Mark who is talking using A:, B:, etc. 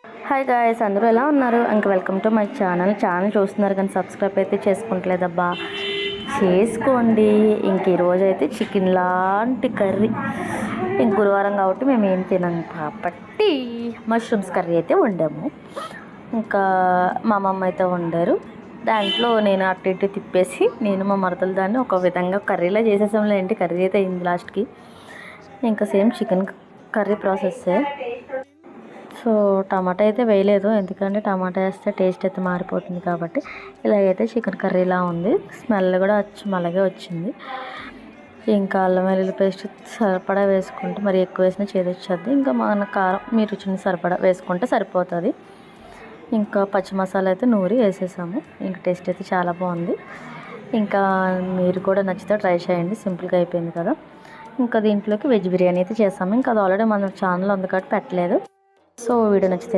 A: Hi guys, అందరూ ఎలా ఉన్నారు? ఇంక వెల్కమ్ టు మై ఛానల్ చూస్తున్నారు కానీ సబ్స్క్రైబ్ అయితే చేసుకుంటలేదబ్బా, చేసుకోండి. ఇంక ఈరోజు అయితే చికెన్ లాంటి కర్రీ, ఇంక గురువారం కాబట్టి మేము ఏం తినాం కాబట్టి మష్రూమ్స్ కర్రీ అయితే వండాము. ఇంకా మా అమ్మమ్మ అయితే వండారు. దాంట్లో నేను అటు ఇటు తిప్పేసి నేను మా మరదలు దాన్ని ఒక విధంగా కర్రీలా చేసేసాంలే. ఏంటి కర్రీ అయితే అయింది లాస్ట్కి. ఇంకా సేమ్ చికెన్ కర్రీ ప్రాసెస్సే. సో టమాటా అయితే వేయలేదు, ఎందుకంటే టమాటా వేస్తే టేస్ట్ అయితే మారిపోతుంది కాబట్టి. ఇలాగైతే చికెన్ కర్రీలా ఉంది, స్మెల్ కూడా అలాగే వచ్చింది. ఇంకా అల్లం వెల్లుల్లి పేస్ట్ సరిపడా వేసుకుంటే, మరి ఎక్కువ వేసినా చేదొచ్చేది. ఇంకా మన కారం మీ రుచిని సరిపడా వేసుకుంటే సరిపోతుంది. ఇంకా పచ్చి మసాలా అయితే నూరి వేసేసాము. ఇంకా టేస్ట్ అయితే చాలా బాగుంది. ఇంకా మీరు కూడా నచ్చితే ట్రై చేయండి, సింపుల్గా అయిపోయింది కదా. ఇంకా దీంట్లోకి వెజ్ బిర్యానీ అయితే చేసాము. ఇంకా అది ఆల్రెడీ మన ఛానల్ ఉంది కాబట్టి పెట్టలేదు. సో వీడియో నచ్చితే